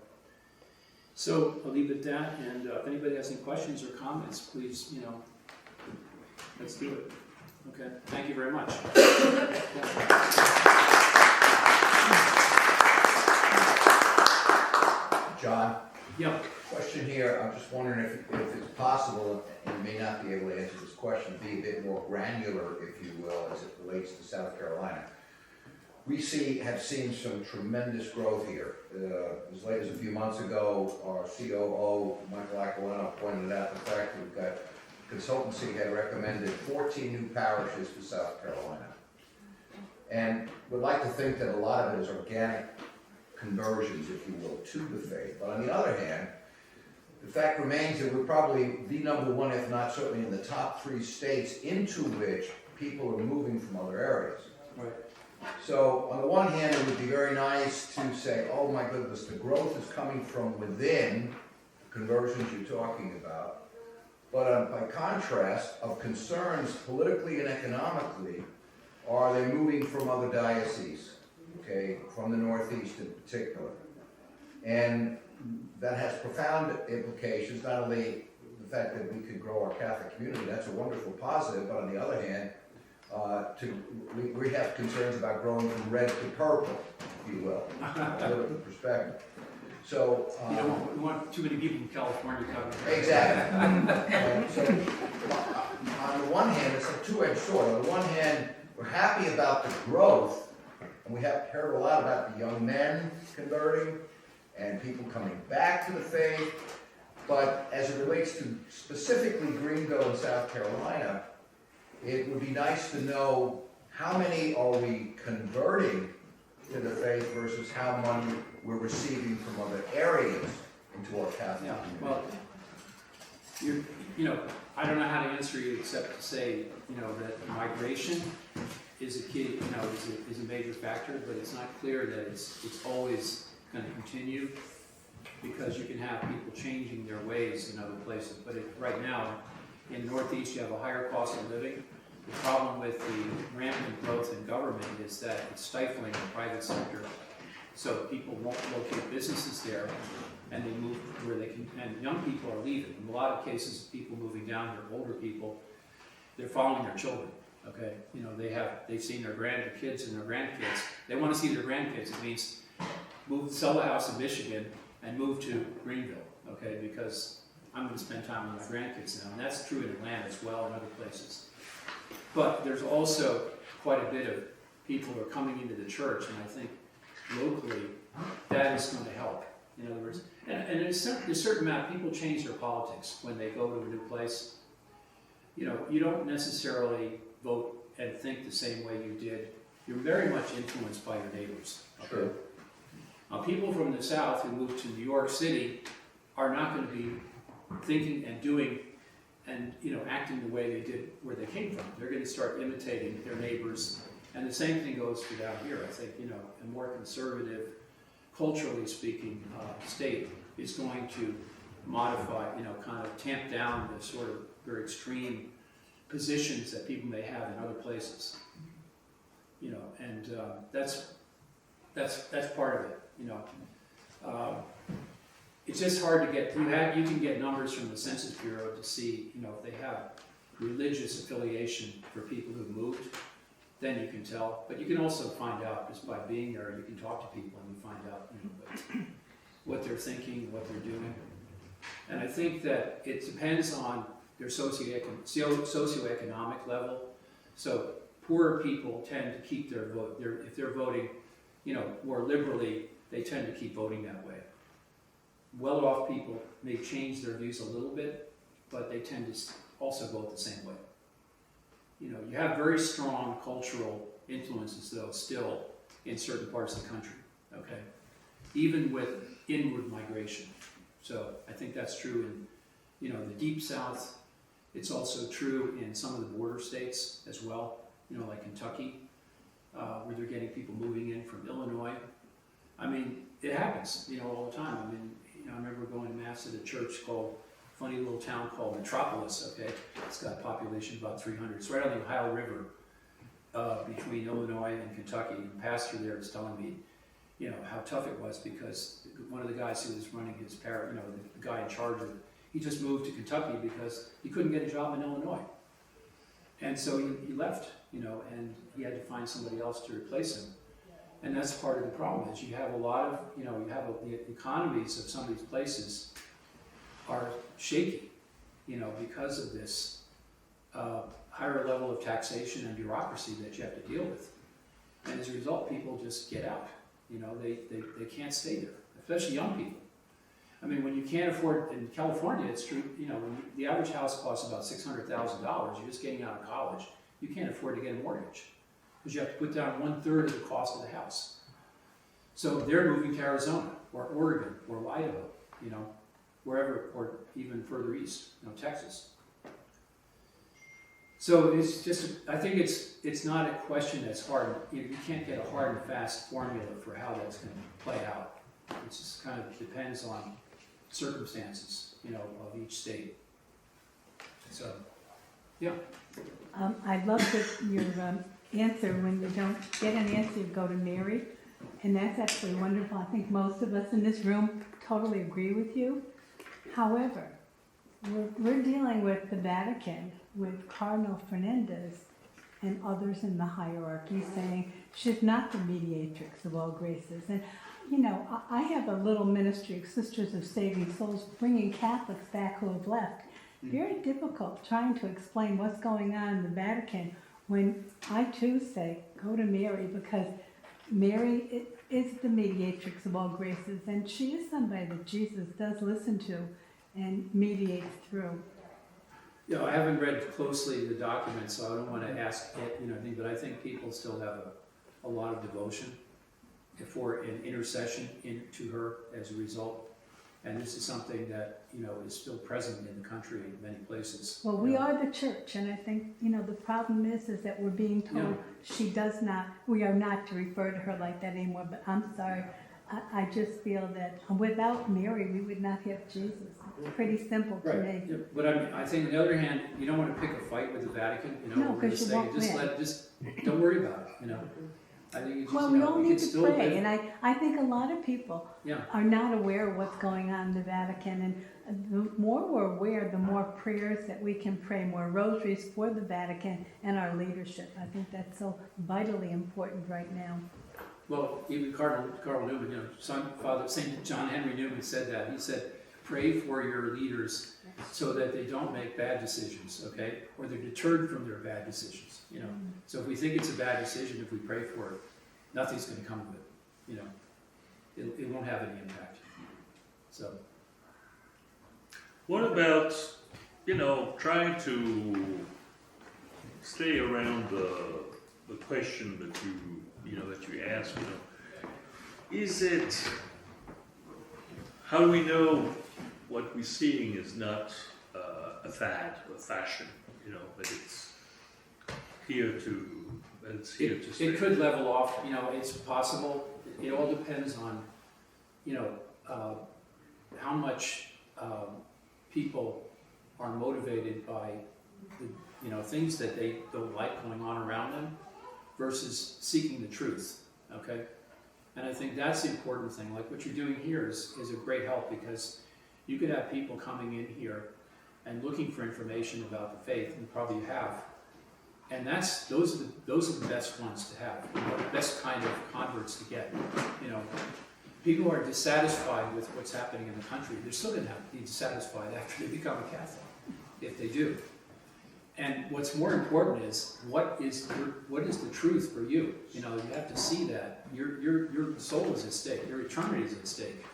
So I'll leave it at that, and if anybody has any questions or comments, please, let's do it. Okay? Thank you very much. John? Yeah. Question here. I'm just wondering if it's possible, and maybe more granular, if you will, as it relates to South Carolina. We have seen some tremendous growth here. As late as a few months ago, our COO, Michael Aquilano, pointed out the fact that we've got consultancy had recommended 14 new parishes for South Carolina. And would like to think that a lot of it is organic conversions, if you will, to the faith. But on the other hand, the fact remains that we're probably the number one, if not certainly in the top 3 states into which people are moving from other areas. Right. So on the one hand, it would be very nice to say, oh my goodness, the growth is coming from within the conversions you're talking about. But by contrast, of concerns politically and economically, are they moving from other dioceses, okay, from the Northeast in particular. And that has profound implications, not only the fact that we could grow our Catholic community, that's a wonderful positive, but on the other hand, we have concerns about growing from red to purple, if you will, political perspective. So You don't want too many people from California coming. exactly. So on the one hand, it's a two-edged sword. On the one hand, we're happy about the growth, and we have heard a lot about the young men converting and people coming back to the faith. But as it relates to specifically Greenville and South Carolina, it would be nice to know how many are we converting to the faith versus how many we're receiving from other areas into our Catholic Yeah, community. well, I don't know how to answer you except to say, that migration is a key, is a major factor, but it's not clear that it's always going to continue, because you can have people changing their ways in other places. But right now, in the Northeast, you have a higher cost of living. The problem with the rampant growth in government is that it's stifling the private sector. So people won't locate businesses there, and they move where they can, and young people are leaving. In a lot of cases, people moving down here, older people, they're following their children, okay? They've seen their kids and their grandkids. They want to see their grandkids. It means sell a house in Michigan and move to Greenville, okay? Because I'm going to spend time with my grandkids now, and that's true in Atlanta as well and other places. But there's also quite a bit of people who are coming into the church, and I think locally that is going to help. In other words, and there's a certain amount of people change their politics when they go to a new place. You don't necessarily vote and think the same way you did. You're very much influenced by your neighbors. Okay? Sure. Now, people from the South who move to New York City are not going to be thinking and doing and acting the way they did where they came from. They're going to start imitating their neighbors, and the same thing goes for down here. I think a more conservative, culturally speaking, state is going to modify, kind of tamp down the sort of very extreme positions that people may have in other places. And that's part of it. It's just hard to get. You can get numbers from the Census Bureau to see, if they have religious affiliation for people who moved, then you can tell. But you can also find out just by being there. You can talk to people and you find out, what they're thinking, what they're doing. And I think that it depends on their socioeconomic level. So poorer people tend to keep their vote. If they're voting, more liberally, they tend to keep voting that way. Well-off people may change their views a little bit, but they tend to also vote the same way. You have very strong cultural influences, though, still in certain parts of the country, okay? Even with inward migration. So I think that's true in, the Deep South. It's also true in some of the border states as well, like Kentucky, where they're getting people moving in from Illinois. I mean, it happens, all the time. I mean, I remember going to Mass at a church funny little town called Metropolis, okay? It's got a population of about 300. It's right on the Ohio River between Illinois and Kentucky. And the pastor there was telling me, how tough it was because one of the guys who was running his the guy in charge of it, he just moved to Kentucky because he couldn't get a job in Illinois. And so he left, and he had to find somebody else to replace him. And that's part of the problem is you have a lot of, the economies of some of these places are shaky, because of this higher level of taxation and bureaucracy that you have to deal with. And as a result, people just get out. You know, they can't stay there, especially young people. I mean, when you can't afford, in California, it's true, you know, when the average house costs about $600,000, you're just getting out of college, you can't afford to get a mortgage because you have to put down 1/3 of the cost of the house. So they're moving to Arizona or Oregon or Idaho, you know, wherever, or even further east, you know, Texas. So it's just, I think it's not a question that's hard. You can't get a hard and fast formula for how that's going to play out. It just kind of depends on circumstances, you know, of each state. So, yeah. I love your answer. When you don't get an answer, you go to Mary. And that's actually wonderful. I think most of us in this room totally agree with you. However, we're dealing with the Vatican, with Cardinal Fernandez and others in the hierarchy saying she's not the mediatrix of all graces. And, you know, I have a little ministry, Sisters of Saving Souls, bringing Catholics back who have left. Very difficult trying to explain what's going on in the Vatican when I too say, go to Mary, because Mary is the mediatrix of all graces, and she is somebody that Jesus does listen to and mediates through. You know, I haven't read closely the documents, so I don't want to ask it, you know, but I think people still have a lot of devotion for an intercession into her as a result. And this is something that, you know, is still present in the country in many places. Well, we are the church, and I think, you know, the problem is that we're being told she does not, we are not to refer to her like that anymore, but I'm sorry. I just feel that without Mary, we would not have Jesus. It's pretty simple to me. Yeah, but I think on the other hand, you don't want to pick a fight with the Vatican, you know. No, because you won't win. Just don't worry about it, you know. I think it's just, Well, you we know, all we need can to still pray, live- and I think a lot of people Yeah. are not aware of what's going on in the Vatican, and the more we're aware, the more prayers that we can pray, more rosaries for the Vatican and our leadership. I think that's so vitally important right now. Well, even Cardinal Newman, you know, Father St. John Henry Newman said that. He said, pray for your leaders so that they don't make bad decisions, okay? Or they're deterred from their bad decisions, you know? So if we think it's a bad decision, if we pray for it, nothing's going to come of it, you know? It won't have any impact. So. What about, you know, trying to stay around the question that you asked, you know, is it, how do we know what we're seeing is not a fad, a fashion, you know, that it's here to stay? It could level off, you know, it's possible. It all depends on, you know, how much people are motivated by the, you know, things that they don't like going on around them versus seeking the truth, okay? And I think that's the important thing. Like what you're doing here is a great help, because you could have people coming in here and looking for information about the faith, and probably you have. And those are the best ones to have, you know, the best kind of converts to get. You know, people are dissatisfied with what's happening in the country. They're still going to have to be dissatisfied after they become a Catholic, if they do. And what's more important is what is the truth for you? You know, you have to see that your soul is at stake, your eternity is at stake.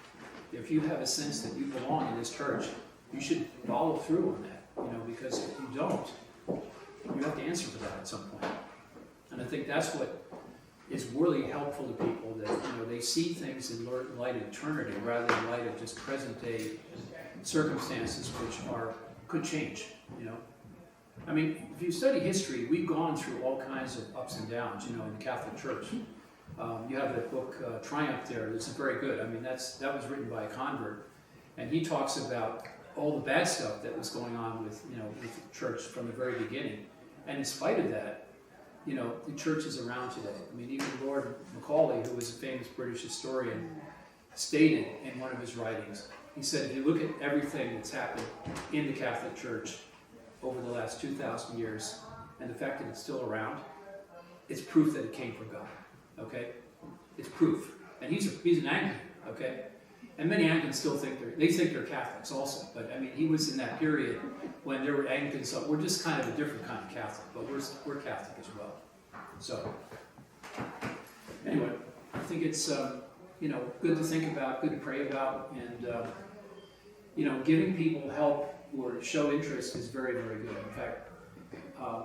If you have a sense that you belong in this church, you should follow through on that. You know, because if you don't, you have to answer for that at some point. And I think that's what is really helpful to people, that, you know, they see things in light of eternity rather than light of just present day circumstances, which could change. You know. I mean, if you study history, we've gone through all kinds of ups and downs, you know, in the Catholic Church. You have that book, Triumph there, that's very good. I mean, that was written by a convert, and he talks about all the bad stuff that was going on with, you know, with the church from the very beginning. And in spite of that, you know, the church is around today. I mean, even Lord Macaulay, who was a famous British historian, stated in one of his writings, he said, if you look at everything that's happened in the Catholic Church over the last 2,000 years, and the fact that it's still around, it's proof that it came from God, okay? It's proof. And he's an Anglican, okay? And many Anglicans still think they think they're Catholics also, but I mean, he was in that period when there were Anglicans, so we're just kind of a different kind of Catholic, but we're Catholic as well. So, anyway, I think it's, good to think about, good to pray about, and, giving people help or show interest is very, very good. In fact,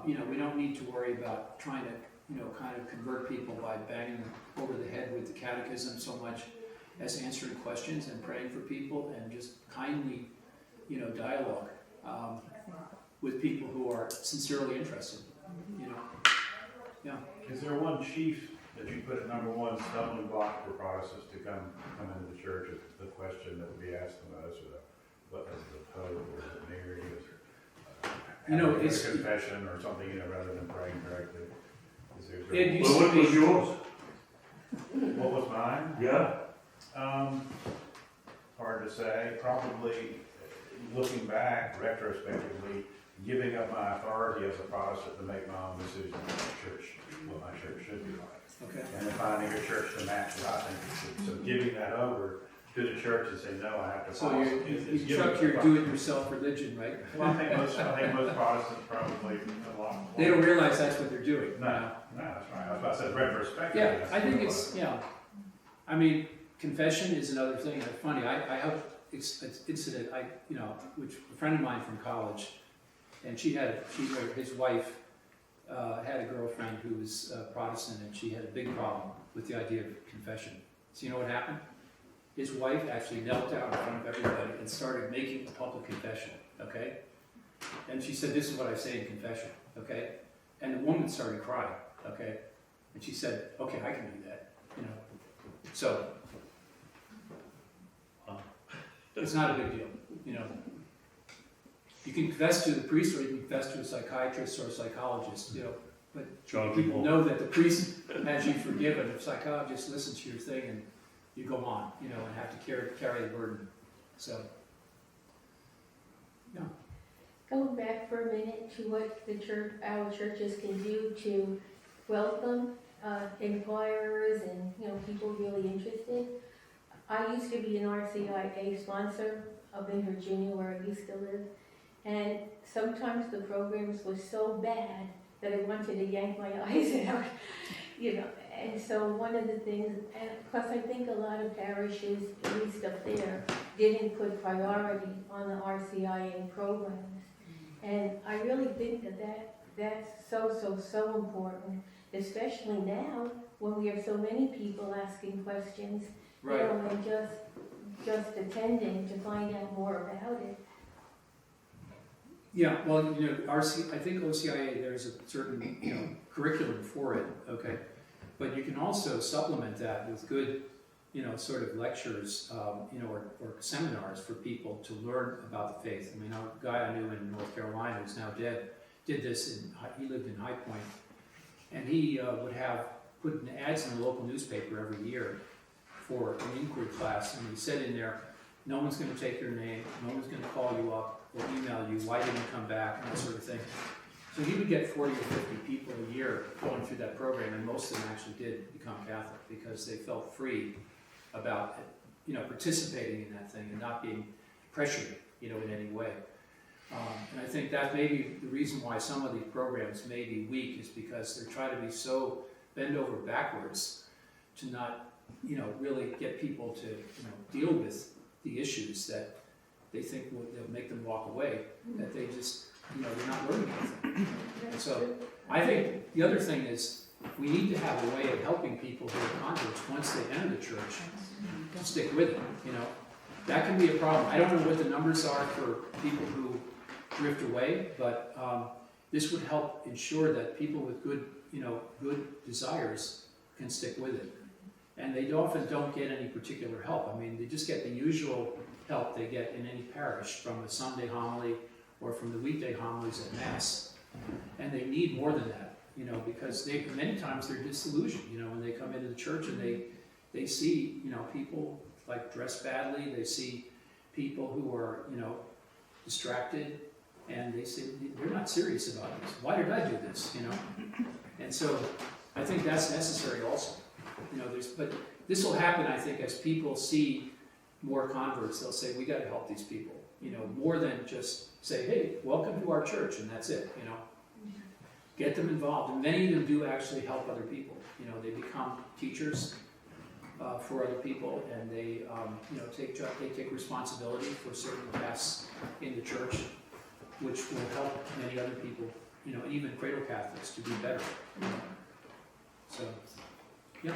we don't need to worry about trying to, kind of convert people by banging them over the head with the catechism so much as answering questions and praying for people and just kindly, dialogue with people who are sincerely interested, Yeah. Is there one chief that you put at number one stumbling block for Protestants to come into the church? Is the question that would be asked the most, or what is the Pope, or is it Mary, is there It's a confession or something, rather than praying directly? Is there, It used Well, to what be- was yours? what was mine? Yeah. Hard to say. Probably looking back retrospectively, giving up my authority as a Protestant to make my own decisions what my church should be like. Okay. And then finding a church to match what I think it should. So giving that over to the church and saying, no, I have to So follow. you truck your do-it-yourself religion, right? Well, I think most Protestants probably a lot. They don't realize that's what they're doing. No, that's right. That's why I said retrospectively. Yeah, that's I think what it it's, was. I mean, confession is another thing. It's funny, I have an incident, which a friend of mine from college, and his wife had a girlfriend who was Protestant, and she had a big problem with the idea of confession. So you know what happened? His wife actually knelt down in front of everybody and started making a public confession, okay? And she said, this is what I say in confession, okay? And the woman started crying, okay? And she said, okay, I can do that, So, it's not a big deal, You can confess to the priest, or you can confess to a psychiatrist or a psychologist, but Charge people people. know that the priest has you forgiven. The psychologist listens to your thing and you go on, and have to carry the burden. So, yeah. Going back for a minute to what our churches can do to welcome inquirers and people really interested. I used to be an RCIA sponsor up in Virginia, where I used to live, and sometimes the programs were so bad that I wanted to yank my eyes out, And so one of the things, and plus I think a lot of parishes, at least up there, didn't put priority on the RCIA programs. And I really think that's so important, especially now when we have so many people asking questions, Right. and just attending to find out more about it. Yeah, well, I think OCIA, there's a certain, curriculum for it, okay? But you can also supplement that with good, sort of lectures, or seminars for people to learn about the faith. I mean, a guy I knew in North Carolina who's now dead did this, he lived in High Point, and he would put ads in the local newspaper every year for an inquiry class, and he said in there, no one's going to take your name, no one's going to call you up or email you, why didn't you come back, and that sort of thing. So he would get 40 or 50 people a year going through that program, and most of them actually did become Catholic because they felt free about, participating in that thing and not being pressured, in any way. And I think that may be the reason why some of these programs may be weak, is because they're trying to be so bend over backwards to not, really get people to, deal with the issues that they think will make them walk away, that they just, they're not learning anything. And so I think the other thing is we need to have a way of helping people who are converts once they enter the church to stick with it, That can be a problem. I don't know what the numbers are for people who drift away, but this would help ensure that people with good, good desires can stick with it. And they often don't get any particular help. I mean, they just get the usual help they get in any parish from a Sunday homily or from the weekday homilies at Mass. And they need more than that, because many times they're disillusioned, when they come into the church and they see, people like dress badly, they see people who are, distracted, and they say, they're not serious about this. Why did I do this, And so I think that's necessary also. But this will happen, I think, as people see more converts, they'll say, we gotta help these people, you know, more than just say, hey, welcome to our church, and that's it, you know. Get them involved, and many of them do actually help other people, you know, they become teachers for other people, and they, you know, they take responsibility for certain tasks in the church, which will help many other people, you know, even cradle Catholics to be better, you know. So, yeah.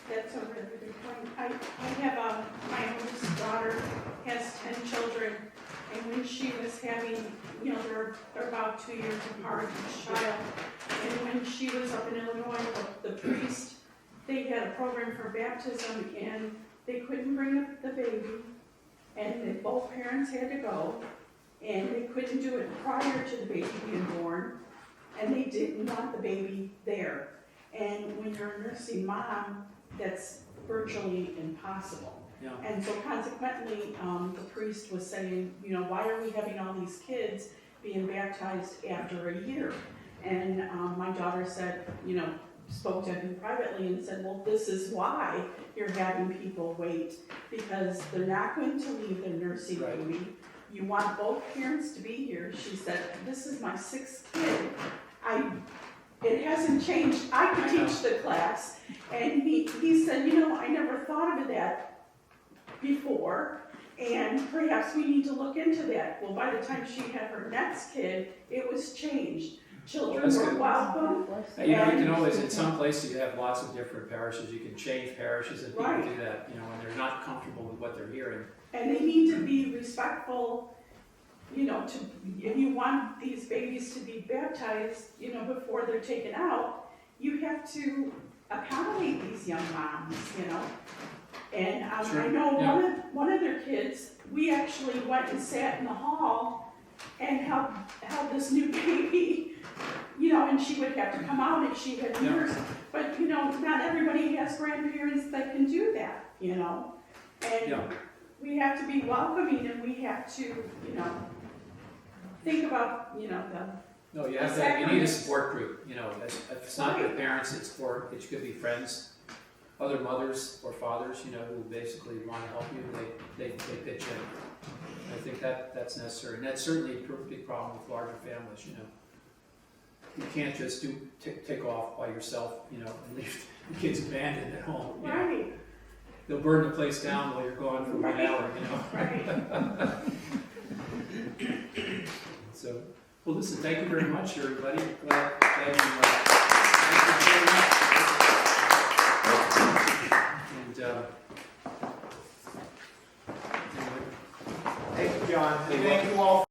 That's a really good point. I have, my oldest daughter has 10 children, and when she was having, you know, they're about 2 years apart, each child, and when she was up in Illinois, the priest, they had a program for baptism, and they couldn't bring up the baby, and both parents had to go, and they couldn't do it prior to the baby being born, and they didn't want the baby there. And when you're a nursing mom, that's virtually impossible. Yeah. And so consequently, the priest was saying, you know, why are we having all these kids being baptized after a year? And my daughter said, you know, spoke to him privately and said, well, this is why you're having people wait, because they're not going to leave their nursing Right. baby. You want both parents to be here. She said, this is my 6th kid. It hasn't changed. I could teach the class. And he said, you know, I never thought of that before, and perhaps we need to look into that. Well, by the time she had her next kid, it was changed. Children That's were good. welcome. You know, you can always, in some places, you have lots of different parishes, you can change parishes, and people Right. do that, you know, when they're not comfortable with what they're hearing. And they need to be respectful, you know, if you want these babies to be baptized, you know, before they're taken out, you have to accommodate these young moms, you know. And Sure. I know Yeah. one of their kids, we actually went and sat in the hall and held this new baby, you know, and she would have to come out and she had Yeah. years. But, you know, not everybody has grandparents that can do that, you know. And Yeah. we have to be welcoming, and we have to, you know, think about, you know, No, you have that, you need a support group, you know, if it's not the parents, it could be friends, other mothers or fathers, you know, who basically want to help you, they pitch in. I think that's necessary, and that's certainly a big problem with larger families, you know. You can't just take off by yourself, you know, and leave the kids abandoned at home, you know. right, They'll burn the place down while you're gone for 1 Right. hour, you know. right. So, well, listen, thank you very much, everybody. Glad you, thank you very much. And, Thank you, John. You're Thank you all.